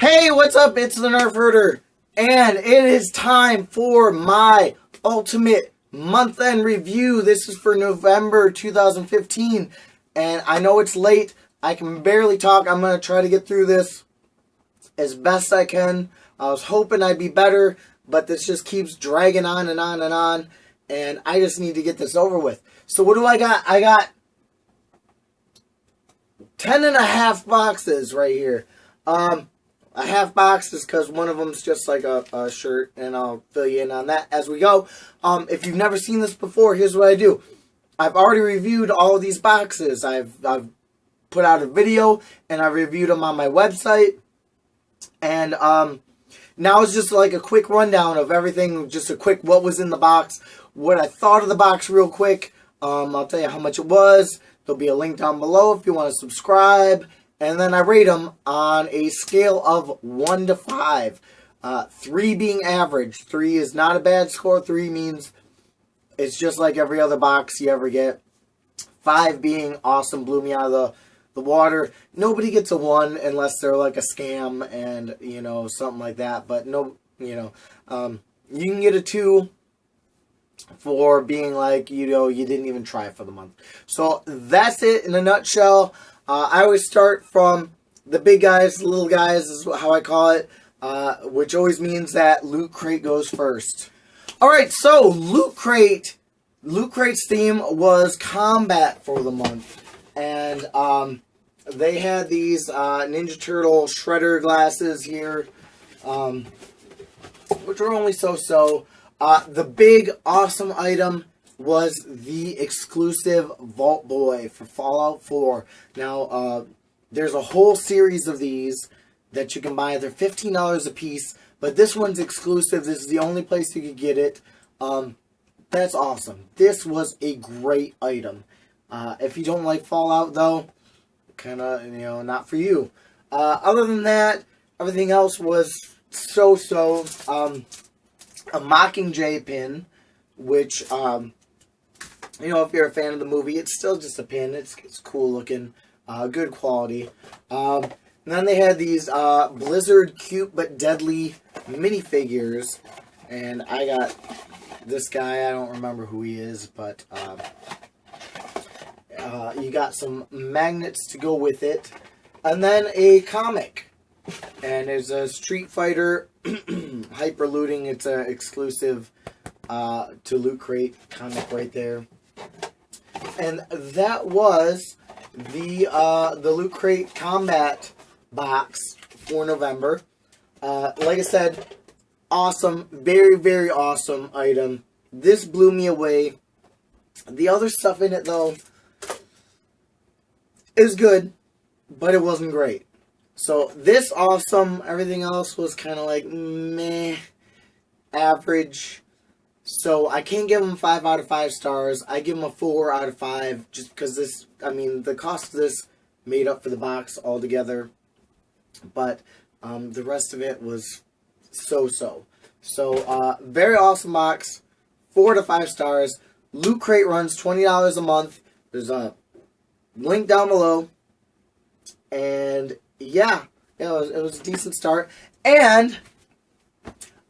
Hey, what's up? It's the Nerf Herder, and it is time for my ultimate month-end review. This is for November 2015, and I know it's late. I can barely talk. I'm going to try to get through this as best I can. I was hoping I'd be better, but this just keeps dragging on and on and on, and I just need to get this over with. So what do I got? I got 10.5 boxes right here. A half box is because one of them's just like a shirt, and I'll fill you in on that as we go. If you've never seen this before, here's what I do. I've already reviewed all of these boxes. I've put out a video, and I reviewed them on my website. And now it's just like a quick rundown of everything, just a quick what was in the box, what I thought of the box real quick. I'll tell you how much it was. There'll be a link down below if you want to subscribe. And then I rate them on a scale of 1 to 5. 3 being average. 3 is not a bad score. 3 means it's just like every other box you ever get. 5 being awesome, blew me out of the water. Nobody gets a 1 unless they're like a scam and, you know, something like that. But no, you know, you can get a 2 for being like, you know, you didn't even try for the month. So that's it in a nutshell. I always start from the big guys, the little guys is how I call it, which always means that Loot Crate goes first. Alright, so Loot Crate's theme was combat for the month. And they had these Ninja Turtle Shredder glasses here, which were only so-so. The big awesome item was the exclusive Vault Boy for Fallout 4. Now, there's a whole series of these that you can buy. They're $15 a piece, but this one's exclusive. This is the only place you could get it. That's awesome. This was a great item. If you don't like Fallout, though, kind of, you know, not for you. Other than that, everything else was so-so. A Mockingjay pin, which, you know, if you're a fan of the movie, it's still just a pin. It's cool looking, good quality. And then they had these Blizzard cute but deadly minifigures, and I got this guy. I don't remember who he is, but you got some magnets to go with it, and then a comic. And there's a Street Fighter Hyper Looting. It's an exclusive to Loot Crate comic right there. And that was the Loot Crate Combat box for November. Like I said, awesome, very, very awesome item. This blew me away. The other stuff in it, though, is good, but it wasn't great. So this awesome, everything else was kind of like meh, average. So I can't give them 5 out of 5 stars. I give them a 4 out of 5 just because this, I mean, the cost of this made up for the box altogether. But the rest of it was so-so. So, very awesome box. 4 to 5 stars. Loot Crate runs $20 a month. There's a link down below. And yeah, it was a decent start. And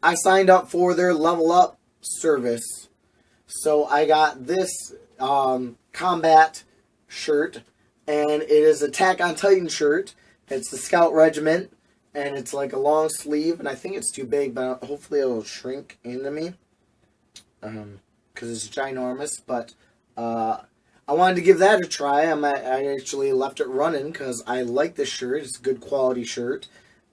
I signed up for their Level Up service. So I got this combat shirt, and it is Attack on Titan shirt. It's the Scout Regiment, and it's like a long sleeve, and I think it's too big, but hopefully it'll shrink into me, because it's ginormous. But I wanted to give that a try. I actually left it running because I like this shirt. It's a good quality shirt,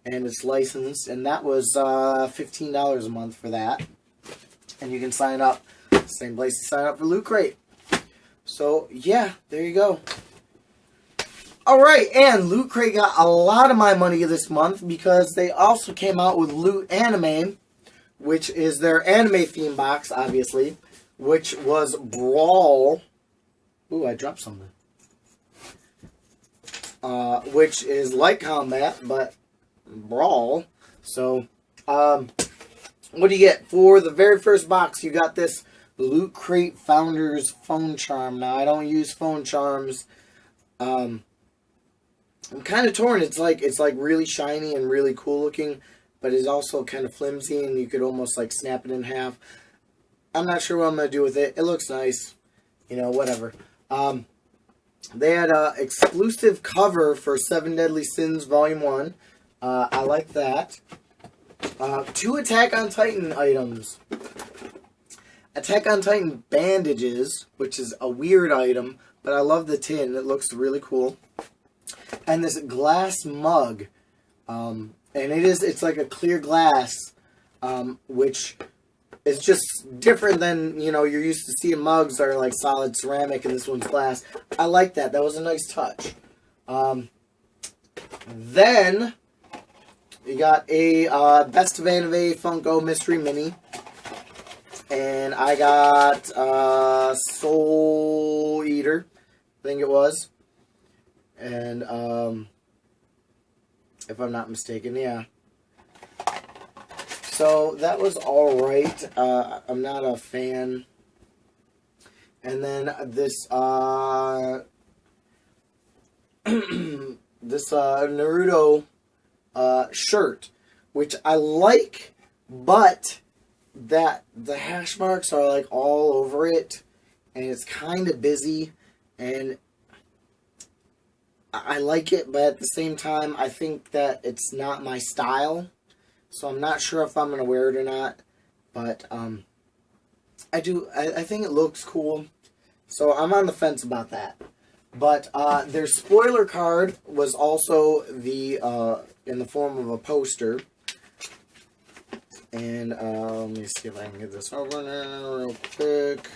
and it's licensed, and that was $15 a month for that. And you can sign up, same place to sign up for Loot Crate. So, yeah, there you go. Alright, and Loot Crate got a lot of my money this month because they also came out with Loot Anime, which is their anime theme box, obviously, which was Brawl. Ooh, I dropped something. Which is like Combat, but Brawl. So, what do you get? For the very first box, you got this Loot Crate Founders phone charm. Now, I don't use phone charms. I'm kind of torn. It's like really shiny and really cool looking, but it's also kind of flimsy, and you could almost like snap it in half. I'm not sure what I'm gonna do with it. It looks nice, you know, whatever. They had a exclusive cover for Seven Deadly Sins Volume 1. I like that. 2 Attack on Titan items. Attack on Titan bandages, which is a weird item, but I love the tin. It looks really cool. And this glass mug. And it's like a clear glass, which is just different than, you know, you're used to seeing mugs that are like solid ceramic, and this one's glass. I like that. That was a nice touch. Then you got a Best of Anime Funko Mystery Mini. And I got Soul Eater, I think it was. And if I'm not mistaken, yeah. So that was alright. I'm not a fan. And then this this Naruto shirt, which I like, but that the hash marks are like all over it, and it's kind of busy, and I like it, but at the same time I think that it's not my style, so I'm not sure if I'm gonna wear it or not. But I think it looks cool, so I'm on the fence about that. But their spoiler card was also in the form of a poster. And let me see if I can get this over now real quick.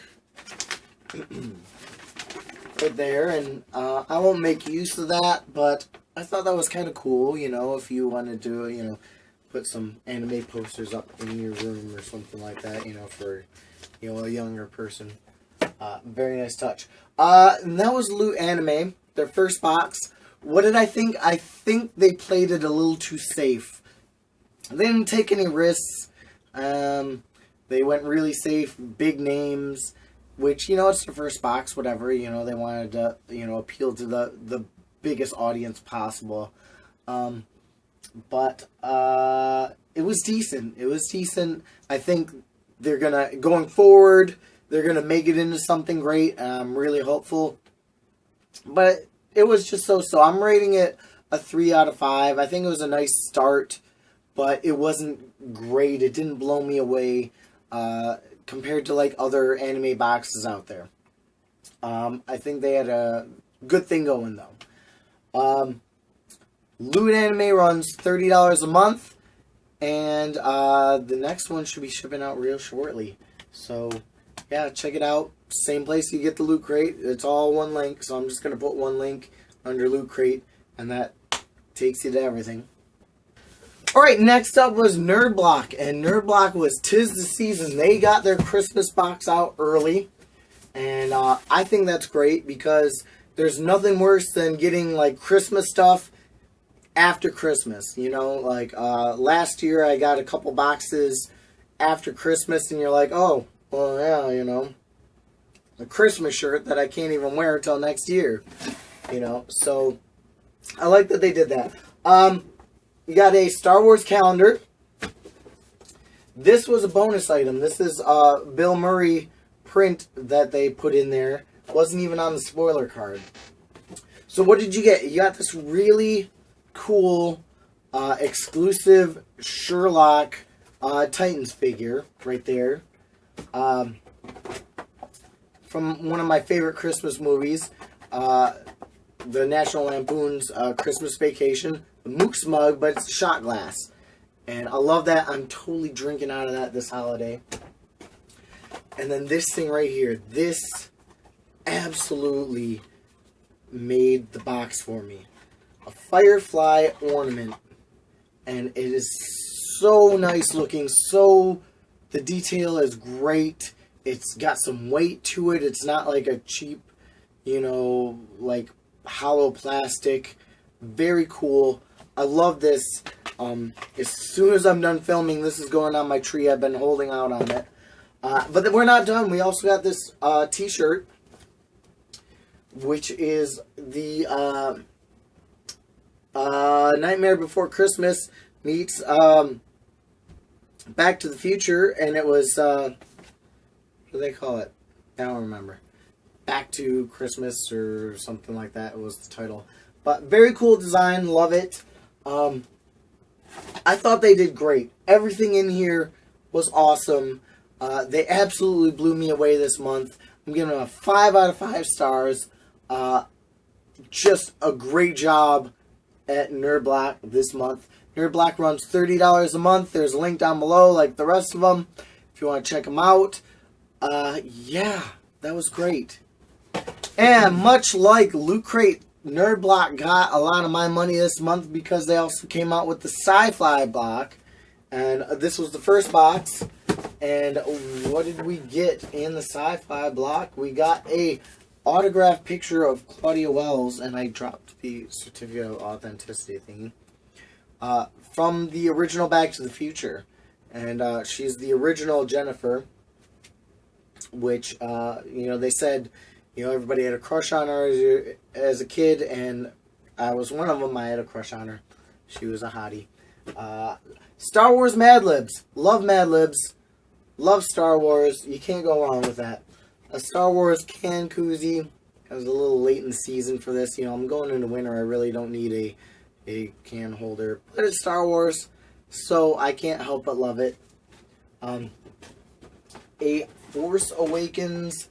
Right there, and I won't make use of that, but I thought that was kind of cool, you know, if you wanted to, you know, put some anime posters up in your room or something like that, you know, for, you know, a younger person. Very nice touch. And that was Loot Anime, their first box. What did I think? I think they played it a little too safe. They didn't take any risks. They went really safe, big names, which, you know, it's the first box, whatever. You know, they wanted to, you know, appeal to the biggest audience possible. But it was decent. It was decent. I think they're going forward, they're gonna make it into something great. I'm really hopeful. But it was just so. I'm rating it a 3 out of 5. I think it was a nice start, but it wasn't great. It didn't blow me away compared to like other anime boxes out there. I think they had a good thing going though. Loot Anime runs $30 a month, and the next one should be shipping out real shortly. So yeah, check it out. Same place you get the Loot Crate. It's all one link, so I'm just going to put one link under Loot Crate, and that takes you to everything. Alright, next up was NerdBlock, and NerdBlock was 'tis the season. They got their Christmas box out early, and I think that's great, because there's nothing worse than getting like Christmas stuff after Christmas. You know, like last year I got a couple boxes after Christmas, and you're like, oh, well, yeah, you know, a Christmas shirt that I can't even wear until next year. You know, so I like that they did that. You got a Star Wars calendar. This was a bonus item. This is Bill Murray print that they put in there. Wasn't even on the spoiler card. So what did you get? You got this really cool exclusive Sherlock Titans figure right there. From one of my favorite Christmas movies, the National Lampoon's Christmas Vacation. The Moose mug, but it's a shot glass. And I love that. I'm totally drinking out of that this holiday. And then this thing right here. This absolutely made the box for me. A Firefly ornament. And it is so nice looking. So, the detail is great. It's got some weight to it. It's not like a cheap, you know, like hollow plastic. Very cool. I love this. As soon as I'm done filming, this is going on my tree. I've been holding out on it. But we're not done. We also got this t-shirt, which is the Nightmare Before Christmas meets Back to the Future, and it was, what do they call it? I don't remember. Back to Christmas or something like that was the title. But very cool design, love it. I thought they did great. Everything in here was awesome. They absolutely blew me away this month. I'm giving them a 5 out of 5 stars. Just a great job at NerdBlock this month. NerdBlock runs $30 a month. There's a link down below like the rest of them if you want to check them out. Yeah, that was great. And much like Loot Crate, NerdBlock got a lot of my money this month because they also came out with the SciFi Block. And this was the first box. And what did we get in the SciFi Block? We got a autographed picture of Claudia Wells, and I dropped the certificate of authenticity thingy, from the original Back to the Future. And she's the original Jennifer, which, you know, they said, you know, everybody had a crush on her as a kid, and I was one of them. I had a crush on her. She was a hottie. Star Wars Mad Libs. Love Mad Libs. Love Star Wars. You can't go wrong with that. A Star Wars can koozie. I was a little late in the season for this. You know, I'm going into winter. I really don't need a can holder. But it's Star Wars, so I can't help but love it. A Force Awakens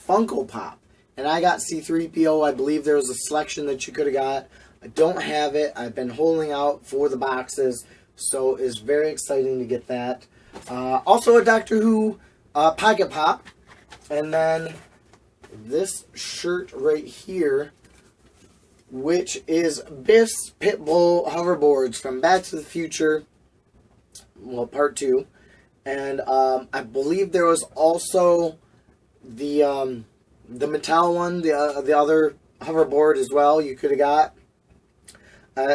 Funko Pop. And I got C-3PO. I believe there was a selection that you could have got. I don't have it. I've been holding out for the boxes. So it's very exciting to get that. Also a Doctor Who Pocket Pop. And then this shirt right here, which is Biff's Pitbull hoverboards from Back to the Future. Well, part 2. And I believe there was also the Mattel one, the other hoverboard as well you could have got.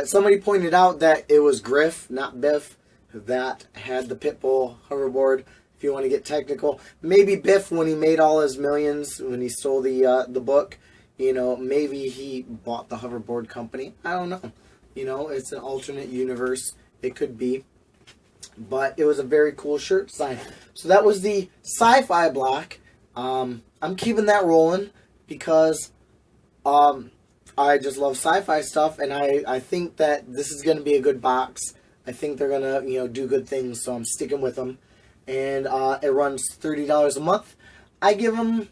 Somebody pointed out that it was Griff, not Biff, that had the Pitbull hoverboard, if you want to get technical. Maybe Biff, when he made all his millions, when he stole the book, you know, maybe he bought the hoverboard company. I don't know. You know, it's an alternate universe. It could be. But it was a very cool shirt design. So that was the SciFi Block. I'm keeping that rolling because I just love sci-fi stuff, and I think that this is going to be a good box. I think they're going to, you know, do good things, so I'm sticking with them. And it runs $30 a month. I give them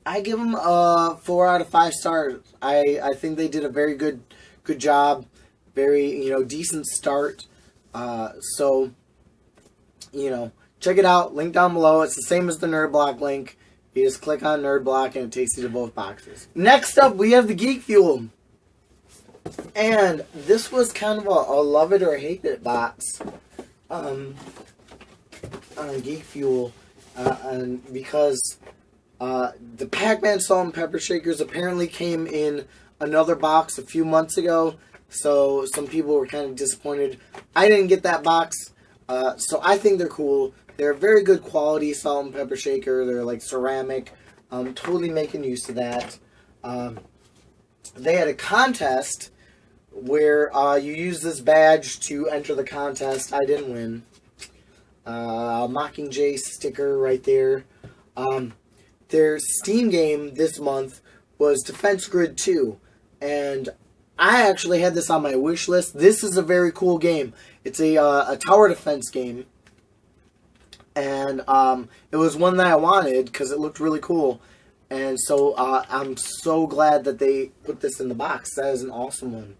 a 4 out of 5 stars. I think they did a very good job. Very, you know, decent start. So, you know, check it out. Link down below. It's the same as the NerdBlock link. You just click on NerdBlock and it takes you to both boxes. Next up, we have the Geek Fuel. And this was kind of a love it or hate it box on Geek Fuel. And because the Pac-Man Salt and Pepper Shakers apparently came in another box a few months ago. So some people were kind of disappointed. I didn't get that box. So I think they're cool. They're a very good quality salt and pepper shaker. They're like ceramic. Totally making use of that. They had a contest where you use this badge to enter the contest. I didn't win. Mockingjay sticker right there. Their Steam game this month was Defense Grid 2. And I actually had this on my wish list. This is a very cool game. It's a tower defense game. And it was one that I wanted because it looked really cool. And so I'm so glad that they put this in the box. That is an awesome one.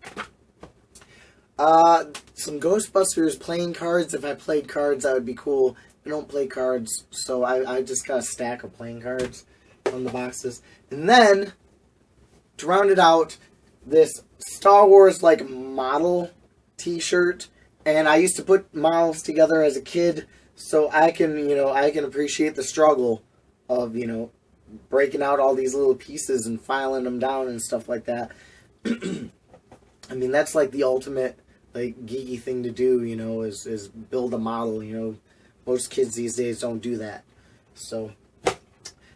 Some Ghostbusters playing cards. If I played cards, that would be cool. I don't play cards, so I just got a stack of playing cards from the boxes. And then, to round it out, this Star Wars like model t-shirt. And I used to put models together as a kid, so I can, you know, I can appreciate the struggle of, you know, breaking out all these little pieces and filing them down and stuff like that. I mean, that's like the ultimate, like, geeky thing to do, you know, is build a model, you know. Most kids these days don't do that. So,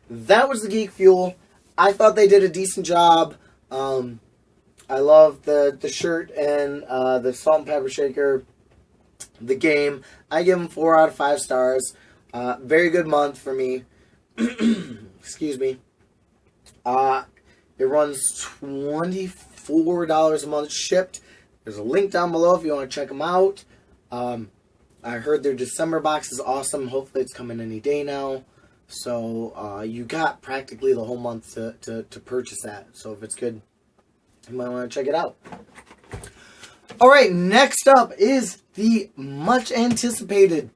that was the Geek Fuel. I thought they did a decent job. I love the shirt and the salt and pepper shaker. The game, I give them 4 out of 5 stars. Very good month for me. Excuse me. It runs $24 a month shipped. There's a link down below if you want to check them out. I heard their December box is awesome. Hopefully it's coming any day now. So you got practically the whole month to purchase that. So if it's good, you might want to check it out. Alright, next up is the much anticipated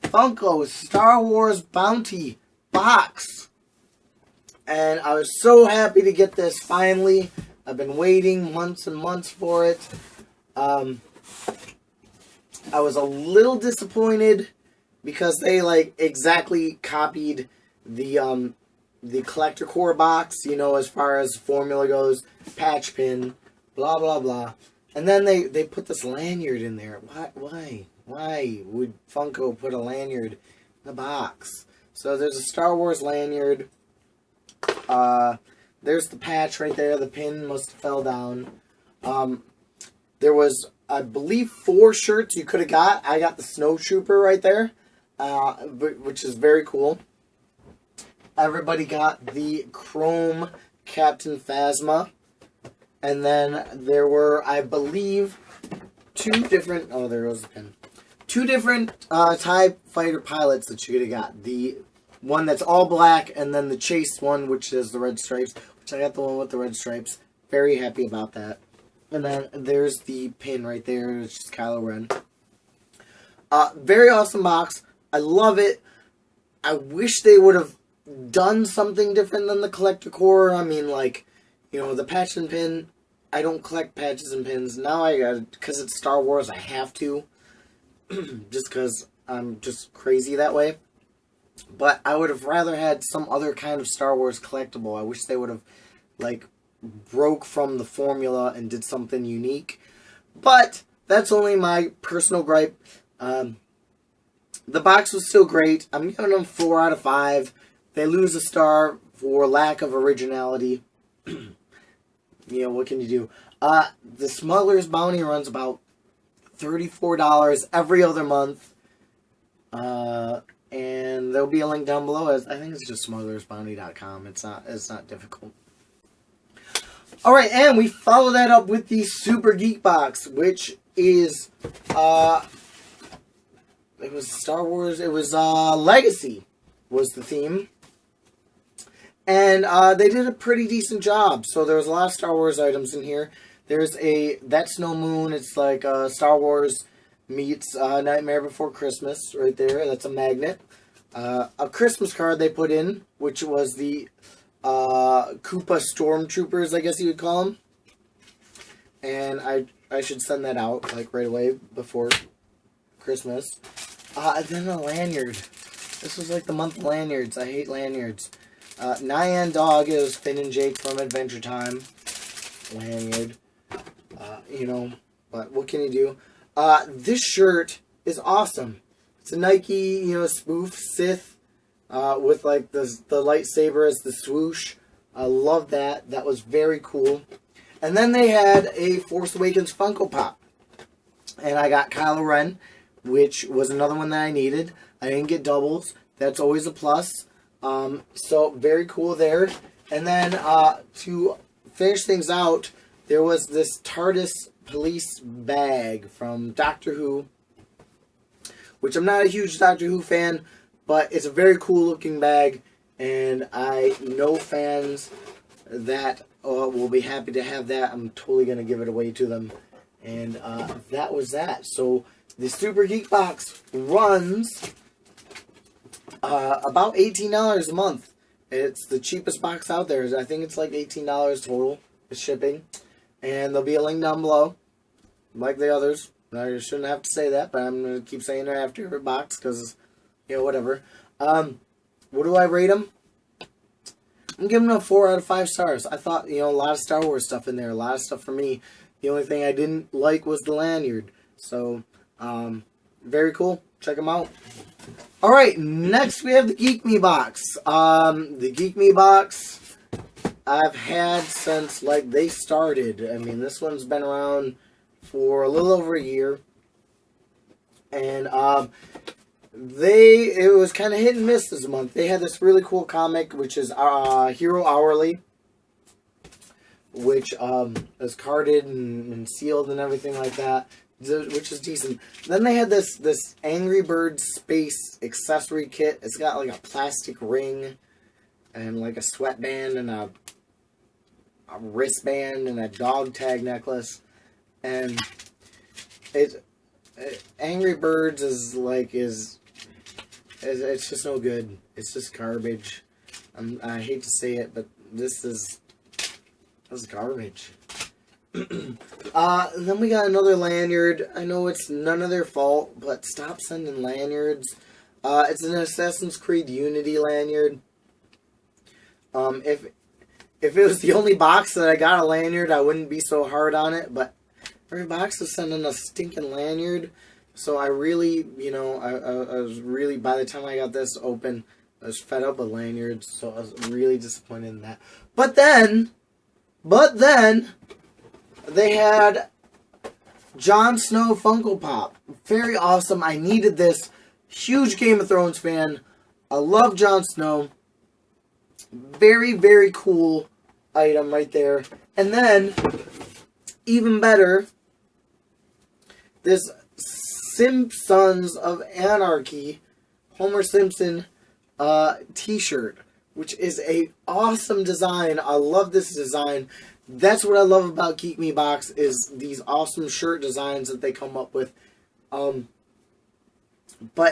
Funko Star Wars Bounty box. And I was so happy to get this finally. I've been waiting months and months for it. I was a little disappointed because they like exactly copied the collector core box, you know, as far as formula goes, patch pin, blah blah blah. And then they put this lanyard in there. Why would Funko put a lanyard in the box? So there's a Star Wars lanyard. There's the patch right there. The pin must have fell down. There was, I believe, 4 shirts you could have got. I got the Snowtrooper right there, which is very cool. Everybody got the Chrome Captain Phasma. And then there were, I believe, 2 different... Oh, there goes the pin. 2 different TIE fighter pilots that you could have got. The one that's all black, and then the chase one, which is the red stripes. Which I got the one with the red stripes. Very happy about that. And then there's the pin right there, which is Kylo Ren. Very awesome box. I love it. I wish they would have done something different than the collector core. I mean, like, you know, the patch and pin. I don't collect patches and pins. Now I got it, because it's Star Wars, I have to. Just because I'm just crazy that way. But I would have rather had some other kind of Star Wars collectible. I wish they would have, like, broke from the formula and did something unique. But that's only my personal gripe. The box was still great. I'm giving them 4 out of 5. They lose a star for lack of originality. You know, what can you do? The Smuggler's Bounty runs about $34 every other month. And there'll be a link down below. I think it's just smugglersbounty.com. It's not difficult. Alright, and we follow that up with the Super Geek Box, which is, it was Star Wars, it was, Legacy was the theme. And, they did a pretty decent job. So there was a lot of Star Wars items in here. There's That's No Moon. It's like, Star Wars meets, Nightmare Before Christmas right there. That's a magnet. A Christmas card they put in, which was the, Koopa Stormtroopers, I guess you would call them. And I should send that out, like, right away before Christmas. And then a lanyard. This was like the month of lanyards. I hate lanyards. Nyan Dog is Finn and Jake from Adventure Time. Lanyard. You know, but what can you do? This shirt is awesome. It's a Nike, you know, spoof Sith. With like the lightsaber as the swoosh. I love that. That was very cool. And then they had a Force Awakens Funko Pop. And I got Kylo Ren, which was another one that I needed. I didn't get doubles. That's always a plus. So very cool there. And then to finish things out, there was this TARDIS police bag from Doctor Who, which I'm not a huge Doctor Who fan, but it's a very cool looking bag, and I know fans that will be happy to have that. I'm totally going to give it away to them. And that was that. So the Super Geek Box runs about $18 a month. It's the cheapest box out there. I think it's like $18 total with shipping. And there'll be a link down below, like the others. I shouldn't have to say that, but I'm going to keep saying it after every box because, you know, whatever. What do I rate them? I'm giving them a 4 out of 5 stars. I thought, you know, a lot of Star Wars stuff in there. A lot of stuff for me. The only thing I didn't like was the lanyard. So, very cool. Check them out. Alright, next we have the Geek Me box. The Geek Me box, I've had since, like, they started. I mean, this one's been around for a little over a year. And, it was kind of hit and miss this month. They had this really cool comic, which is, Hero Hourly, which, is carded and sealed and everything like that, which is decent. Then they had this Angry Birds Space accessory kit. It's got, like, a plastic ring and, like, a sweatband and a wristband and a dog tag necklace. And Angry Birds is it's just no good. It's just garbage. I hate to say it, but this is garbage. Then we got another lanyard. I know it's none of their fault, but stop sending lanyards. It's an Assassin's Creed Unity lanyard. If it was the only box that I got a lanyard, I wouldn't be so hard on it, but every box is sending a stinking lanyard. So I really, I was really, by the time I got this open, I was fed up with lanyards, so I was really disappointed in that. But then, they had Jon Snow Funko Pop. Very awesome. I needed this. Huge Game of Thrones fan. I love Jon Snow. Very, very cool item right there. And then, even better, this Simpsons of Anarchy Homer Simpson t-shirt, which is a awesome design. I love this design. That's what I love about Geek Me Box, is these awesome shirt designs that they come up with. But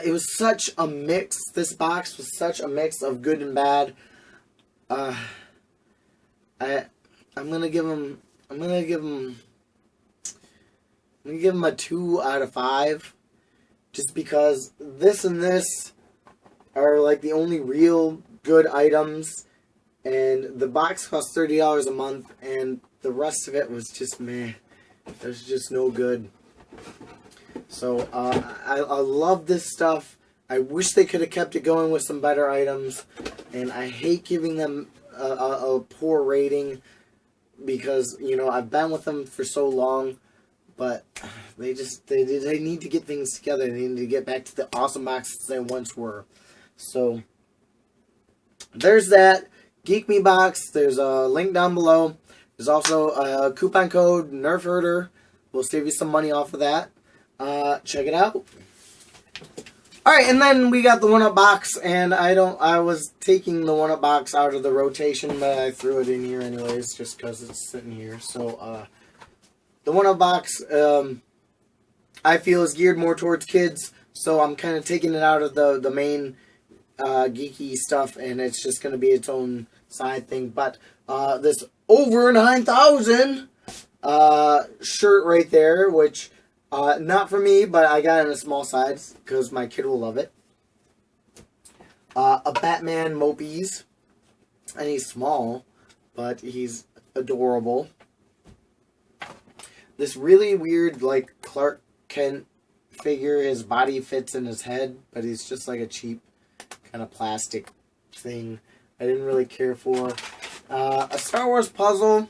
it was such a mix. This box was such a mix of good and bad. I'm gonna give him a 2 out of 5, just because this and this are like the only real good items, and the box cost $30 a month, and the rest of it was just meh. It was just no good. So I love this stuff. I wish they could have kept it going with some better items, and I hate giving them a poor rating, because I've been with them for so long, but they need to get things together. They need to get back to the awesome boxes they once were. So there's that Geek Me box. There's a link down below. There's also a coupon code NERFHERDER. We'll save you some money off of that. Check it out. Alright, and then we got the 1-Up box, and I was taking the 1-Up box out of the rotation, but I threw it in here anyways, just because it's sitting here. So, the 1-Up box, I feel is geared more towards kids, so I'm kind of taking it out of the main, geeky stuff, and it's just going to be its own side thing. But, this over 9,000, shirt right there, which... not for me, but I got it in a small size because my kid will love it. A Batman Mopies, and he's small, but he's adorable. This really weird, like, Clark Kent figure. His body fits in his head, but he's just like a cheap kind of plastic thing I didn't really care for. A Star Wars puzzle.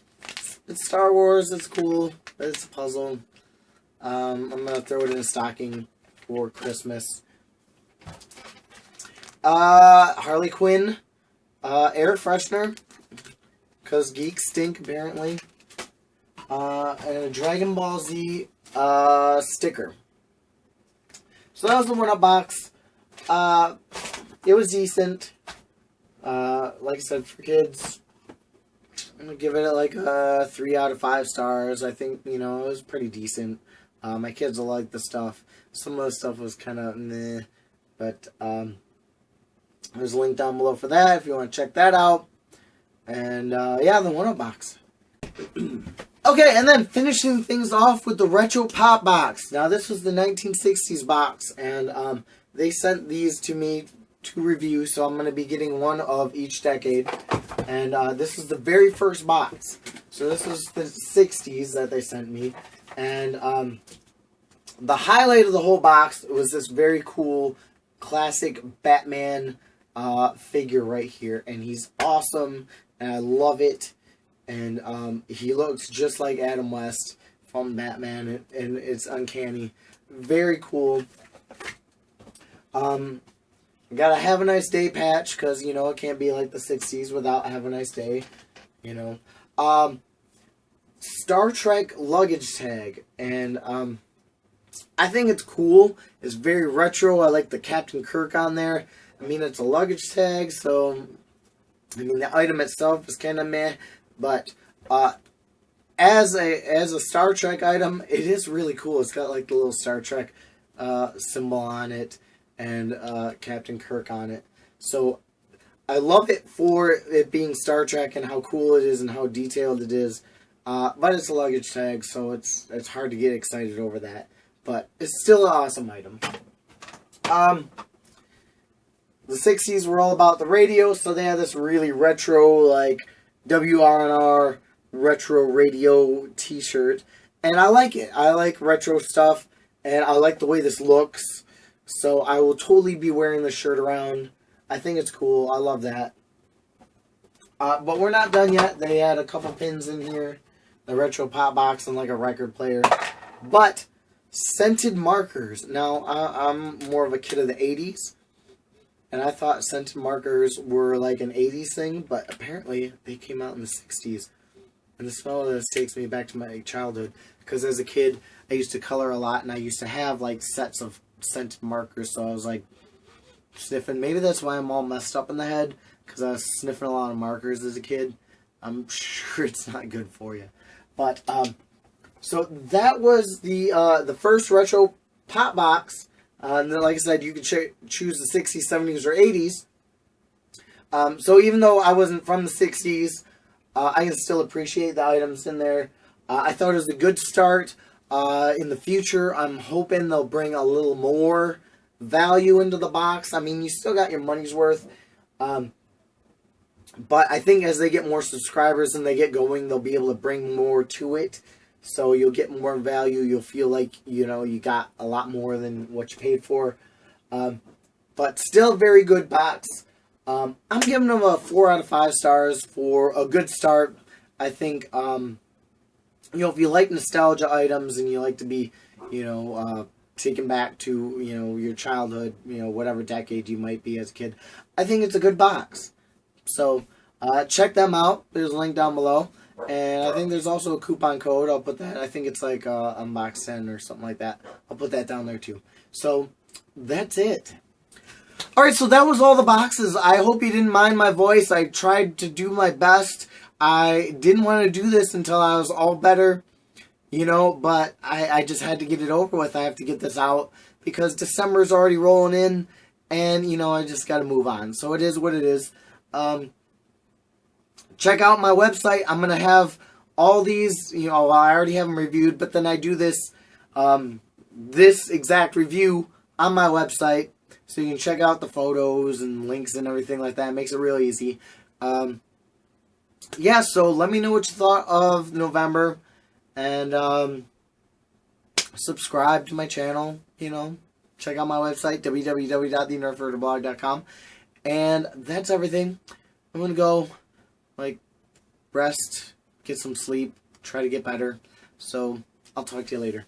It's Star Wars, it's cool, but it's a puzzle. I'm going to throw it in a stocking for Christmas. Harley Quinn, air freshener, because geeks stink, apparently. And a Dragon Ball Z, sticker. So that was the 1-Up box. It was decent. Like I said, for kids, I'm going to give it like a 3 out of 5 stars. I think, it was pretty decent. My kids will like the stuff. Some of the stuff was kind of meh, but there's a link down below for that if you want to check that out. And yeah, the 1-Up box. Okay, and then finishing things off with the Retro Pop box. Now this was the 1960s box, and they sent these to me to review, so I'm going to be getting one of each decade. And this is the very first box. So this was the 60s that they sent me. And the highlight of the whole box was this very cool classic Batman figure right here. And he's awesome, and I love it. and he looks just like Adam West from Batman, and it's uncanny. Very cool. Got a Have a Nice Day patch, because, you know, it can't be like the 60s without Have a Nice Day, you know. Star Trek luggage tag, and I think it's cool. It's very retro. I like the Captain Kirk on there. I mean, it's a luggage tag, so I mean, the item itself is kind of meh, but as a Star Trek item, it is really cool. It's got like the little Star Trek symbol on it, and Captain Kirk on it. So I love it for it being Star Trek and how cool it is and how detailed it is. But it's a luggage tag, so it's hard to get excited over that. But it's still an awesome item. The 60s were all about the radio, so they had this really retro, like, WRNR retro radio t-shirt. And I like it. I like retro stuff, and I like the way this looks. So I will totally be wearing this shirt around. I think it's cool. I love that. But we're not done yet. They had a couple pins in here. The retro pop box and like a record player. But scented markers. Now, I'm more of a kid of the 80s. And I thought scented markers were like an 80s thing. But apparently they came out in the 60s. And the smell of this takes me back to my childhood. Because as a kid, I used to color a lot. And I used to have like sets of scented markers. So I was like sniffing. Maybe that's why I'm all messed up in the head. Because I was sniffing a lot of markers as a kid. I'm sure it's not good for you. But, so that was the first retro pop box. And then, like I said, you could choose the 60s, 70s, or 80s. So even though I wasn't from the 60s, I can still appreciate the items in there. I thought it was a good start. In the future, I'm hoping they'll bring a little more value into the box. I mean, you still got your money's worth. But I think as they get more subscribers and they get going, they'll be able to bring more to it. So you'll get more value. You'll feel like, you know, you got a lot more than what you paid for. But still very good box. I'm giving them a 4 out of 5 stars for a good start. I think, you know, if you like nostalgia items and you like to be, you know, taken back to, you know, your childhood, you know, whatever decade you might be as a kid, I think it's a good box. So, check them out. There's a link down below. And I think there's also a coupon code. I'll put that. I think it's like Unbox 10 or something like that. I'll put that down there too. So, that's it. Alright, so that was all the boxes. I hope you didn't mind my voice. I tried to do my best. I didn't want to do this until I was all better. You know, but I just had to get it over with. I have to get this out because December's already rolling in. And, you know, I just got to move on. So, it is what it is. Check out my website. I'm going to have all these, you know, I already have them reviewed, but then I do this, this exact review on my website, so you can check out the photos and links and everything like that. It makes it real easy. Yeah, so let me know what you thought of November, and, subscribe to my channel, you know, check out my website, www.thenerdblog.com. And that's everything. I'm going to go, like, rest, get some sleep, try to get better. So, I'll talk to you later.